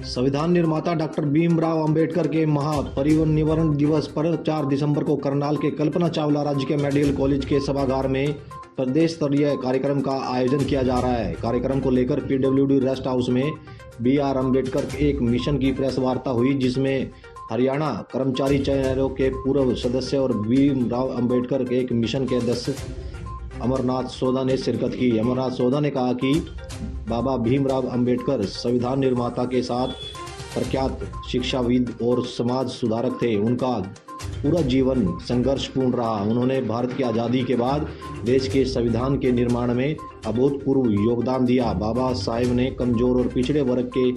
संविधान निर्माता डॉक्टर भीमराव अंबेडकर के महापरिनिर्वाण दिवस पर 4 दिसंबर को करनाल के कल्पना चावला राजकीय मेडिकल कॉलेज के सभागार में प्रदेश स्तरीय कार्यक्रम का आयोजन किया जा रहा है। कार्यक्रम को लेकर पीडब्ल्यूडी रेस्ट हाउस में बी.आर. अम्बेडकर एक मिशन की प्रेस वार्ता हुई, जिसमें हरियाणा कर्मचारी चयन आयोग के पूर्व सदस्य और भीमराव अम्बेडकर के एक मिशन के अध्यक्ष अमरनाथ सोदा ने शिरकत की। अमरनाथ सोदा ने कहा कि बाबा भीमराव अम्बेडकर संविधान निर्माता के साथ प्रख्यात शिक्षाविद और समाज सुधारक थे। उनका पूरा जीवन संघर्षपूर्ण रहा। उन्होंने भारत की आज़ादी के बाद देश के संविधान के निर्माण में अभूतपूर्व योगदान दिया। बाबा साहेब ने कमजोर और पिछड़े वर्ग के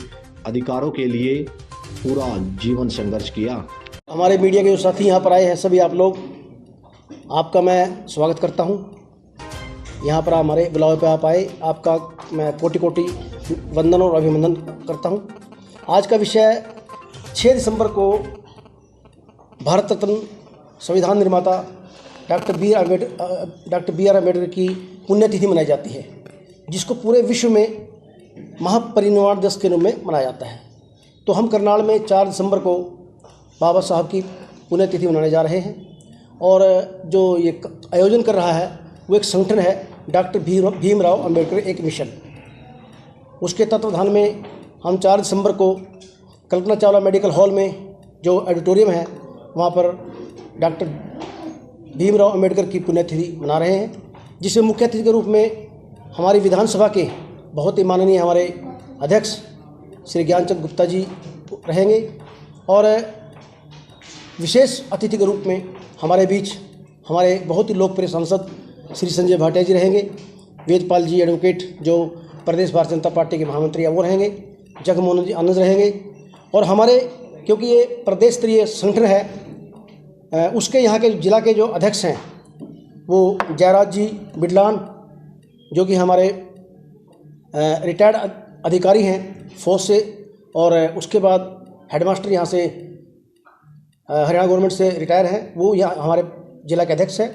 अधिकारों के लिए पूरा जीवन संघर्ष किया। हमारे मीडिया के जो साथी यहाँ पर आए हैं, सभी आप लोग, आपका मैं स्वागत करता हूँ। यहाँ पर हमारे बुलावे पे आप आए, आपका मैं कोटि कोटि वंदन और अभिनंदन करता हूँ। आज का विषय 6 दिसंबर को भारत रत्न संविधान निर्माता डॉक्टर बी.आर. अम्बेडकर की पुण्यतिथि मनाई जाती है, जिसको पूरे विश्व में महापरिनिर्वाण दिवस के रूप में मनाया जाता है। तो हम करनाल में 4 दिसंबर को बाबा साहब की पुण्यतिथि मनाने जा रहे हैं, और जो ये आयोजन कर रहा है वो एक संगठन है, डॉक्टर भीमराव अम्बेडकर एक मिशन। उसके तत्वाधान में हम 4 दिसंबर को कल्पना चावला मेडिकल हॉल में जो ऑडिटोरियम है, वहाँ पर डॉक्टर भीमराव अम्बेडकर की पुण्यतिथि मना रहे हैं, जिसमें मुख्य अतिथि के रूप में हमारी विधानसभा के बहुत ही माननीय हमारे अध्यक्ष श्री ज्ञानचंद गुप्ता जी रहेंगे, और विशेष अतिथि के रूप में हमारे बीच हमारे बहुत ही लोकप्रिय सांसद श्री संजय भाटिया जी रहेंगे, वेदपाल जी एडवोकेट जो प्रदेश भारतीय जनता पार्टी के महामंत्री हैं वो रहेंगे, जगमोहन जी आनंद रहेंगे, और हमारे क्योंकि ये प्रदेश स्तरीय संगठन है, उसके यहाँ के जिला के जो अध्यक्ष हैं वो जयराज जी बिडलान, जो कि हमारे रिटायर्ड अधिकारी हैं फौज से, और उसके बाद हेडमास्टर यहाँ से हरियाणा गवर्नमेंट से रिटायर हैं, वो यहाँ हमारे जिला के अध्यक्ष हैं,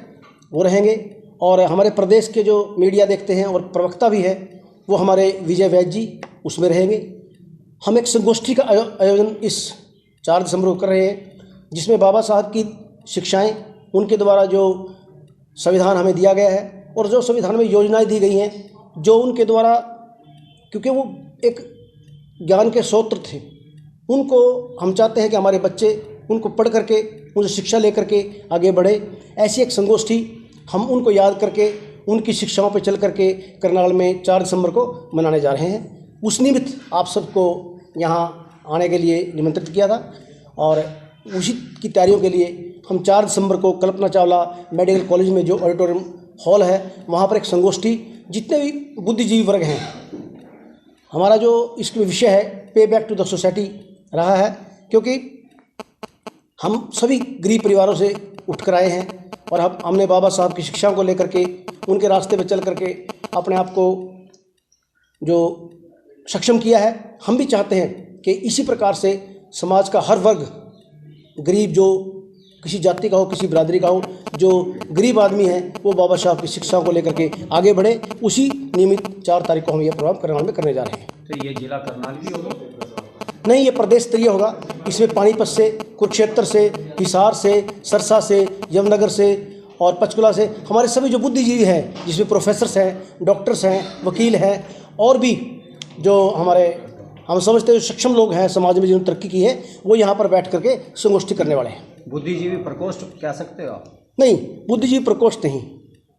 वो रहेंगे। और हमारे प्रदेश के जो मीडिया देखते हैं और प्रवक्ता भी है वो हमारे विजय वैद्य जी उसमें रहेंगे। हम एक संगोष्ठी का आयोजन इस 4 दिसंबर को कर रहे हैं, जिसमें बाबा साहब की शिक्षाएं, उनके द्वारा जो संविधान हमें दिया गया है और जो संविधान में योजनाएं दी गई हैं, जो उनके द्वारा, क्योंकि वो एक ज्ञान के स्रोत थे, उनको हम चाहते हैं कि हमारे बच्चे उनको पढ़ करके, उनसे शिक्षा लेकर के आगे बढ़े। ऐसी एक संगोष्ठी हम उनको याद करके, उनकी शिक्षाओं पर चल करके करनाल में 4 दिसंबर को मनाने जा रहे हैं। उस निमित्त आप सबको यहाँ आने के लिए निमंत्रित किया था, और उसी की तैयारियों के लिए हम 4 दिसंबर को कल्पना चावला मेडिकल कॉलेज में जो ऑडिटोरियम हॉल है, वहाँ पर एक संगोष्ठी, जितने भी बुद्धिजीवी वर्ग हैं, हमारा जो इसका विषय है पे बैक टू द सोसाइटी रहा है, क्योंकि हम सभी गरीब परिवारों से उठकर आए हैं, और हमने बाबा साहब की शिक्षाओं को लेकर के, उनके रास्ते पर चल करके अपने आप को जो सक्षम किया है। हम भी चाहते हैं कि इसी प्रकार से समाज का हर वर्ग, गरीब जो किसी जाति का हो, किसी बिरादरी का हो, जो गरीब आदमी है, वो बाबा साहब की शिक्षाओं को लेकर के आगे बढ़े। उसी नियमित 4 तारीख को हम ये प्रोग्राम करनाल में करने जा रहे हैं। तो ये जिला करनाल भी होगा? नहीं, ये प्रदेश स्तरीय होगा। इसमें पानीपत से, कुरुक्षेत्र से, हिसार से, सरसा से, यमुनानगर से और पंचकुला से हमारे सभी जो बुद्धिजीवी हैं, जिसमें प्रोफेसर्स हैं, डॉक्टर्स हैं, वकील हैं, और भी जो हमारे हम समझते हैं जो सक्षम लोग हैं समाज में, जिन्होंने तरक्की की है, वो यहाँ पर बैठ करके संगोष्ठी करने वाले हैं। बुद्धिजीवी प्रकोष्ठ कह सकते हो आप? नहीं, बुद्धिजीवी प्रकोष्ठ नहीं।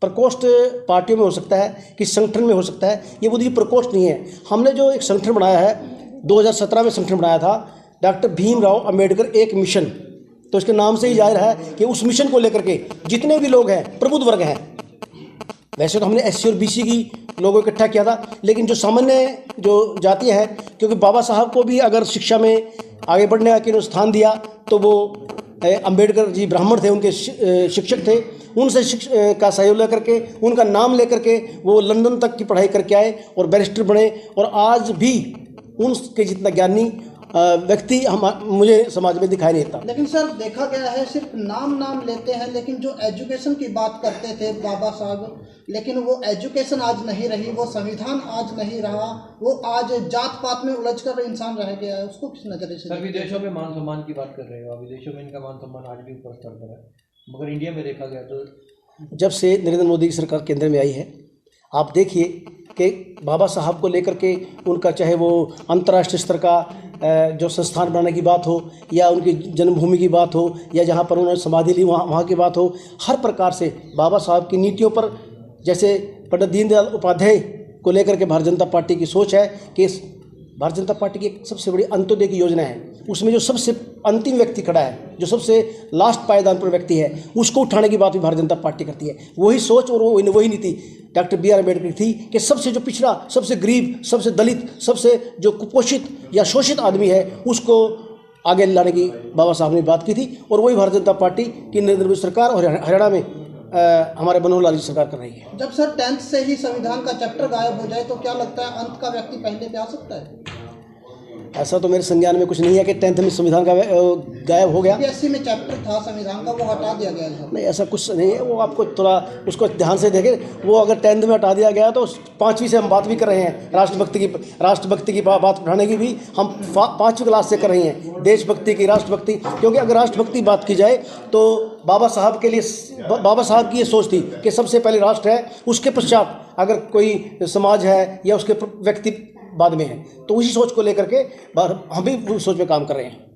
प्रकोष्ठ पार्टियों में हो सकता है, कि संगठन में हो सकता है, ये बुद्धिजीवी प्रकोष्ठ नहीं है। हमने जो एक संगठन बनाया है, 2017 में संगठन बनाया था, डॉक्टर भीमराव अम्बेडकर एक मिशन। तो इसके नाम से ही जाहिर है कि उस मिशन को लेकर के जितने भी लोग हैं, प्रबुद्ध वर्ग हैं, वैसे तो हमने SC और BC की लोगों को इकट्ठा किया था, लेकिन जो सामान्य जो जातियाँ हैं, क्योंकि बाबा साहब को भी अगर शिक्षा में आगे बढ़ने का स्थान दिया, तो वो अम्बेडकर जी ब्राह्मण थे, उनके शिक्षक थे, उनसे का सहयोग लेकर के, उनका नाम लेकर के वो लंदन तक की पढ़ाई करके आए और बैरिस्टर बने, और आज भी उनके जितना ज्ञानी व्यक्ति मुझे समाज में दिखाई नहीं देता। लेकिन सर देखा गया है सिर्फ नाम लेते हैं, लेकिन जो एजुकेशन की बात करते थे बाबा साहब, लेकिन वो एजुकेशन आज नहीं रही, वो संविधान आज नहीं रहा, वो आज जात पात में उलझकर इंसान रह गया है। उसको किस नज़रिए से? सर विदेशों में मान सम्मान की बात कर रहे हो, विदेशों में इनका मान सम्मान आज भी ऊपर स्तर पर है, मगर इंडिया में देखा गया तो जब से नरेंद्र मोदी की सरकार केंद्र में आई है, आप देखिए कि बाबा साहब को लेकर के उनका चाहे वो अंतर्राष्ट्रीय स्तर का जो संस्थान बनाने की बात हो, या उनकी जन्मभूमि की बात हो, या जहाँ पर उन्होंने समाधि ली वहाँ की बात हो, हर प्रकार से बाबा साहब की नीतियों पर, जैसे पंडित दीनदयाल उपाध्याय को लेकर के भारतीय जनता पार्टी की सोच है कि भारतीय जनता पार्टी की एक सबसे बड़ी अंत्योदय की योजना है, उसमें जो सबसे अंतिम व्यक्ति खड़ा है, जो सबसे लास्ट पायदान पर व्यक्ति है, उसको उठाने की बात भी भारतीय जनता पार्टी करती है। वही सोच और वही नीति डॉक्टर बी आर अम्बेडकर की थी कि सबसे जो पिछड़ा, सबसे गरीब, सबसे दलित, सबसे जो कुपोषित या शोषित आदमी है, उसको आगे लाने की बाबा साहब ने बात की थी। और वही भारतीय जनता पार्टी की नरेंद्र मोदी सरकार और हरियाणा में हमारे मनोहर लाल जी सरकार कर रही है। जब सर 10th से ही संविधान का चैप्टर गायब हो जाए तो क्या लगता है अंत का व्यक्ति पहले पे आ सकता है? ऐसा तो मेरे संज्ञान में कुछ नहीं है कि 10th में संविधान का गायब हो गया। CBSE में चैप्टर था संविधान का, वो हटा दिया गया है। नहीं, ऐसा कुछ नहीं है, वो आपको थोड़ा उसको ध्यान से देखें। वो अगर 10th में हटा दिया गया तो 5वीं से हम बात भी कर रहे हैं, राष्ट्रभक्ति की बात उठाने की भी हम 5वीं क्लास से कर रहे हैं, देशभक्ति की, राष्ट्रभक्ति। क्योंकि अगर राष्ट्रभक्ति बात की जाए तो बाबा साहब के लिए, बाबा साहब की ये सोच थी कि सबसे पहले राष्ट्र है, उसके पश्चात अगर कोई समाज है या उसके व्यक्ति बाद में है। तो उसी सोच को लेकर के हम भी उस सोच में काम कर रहे हैं।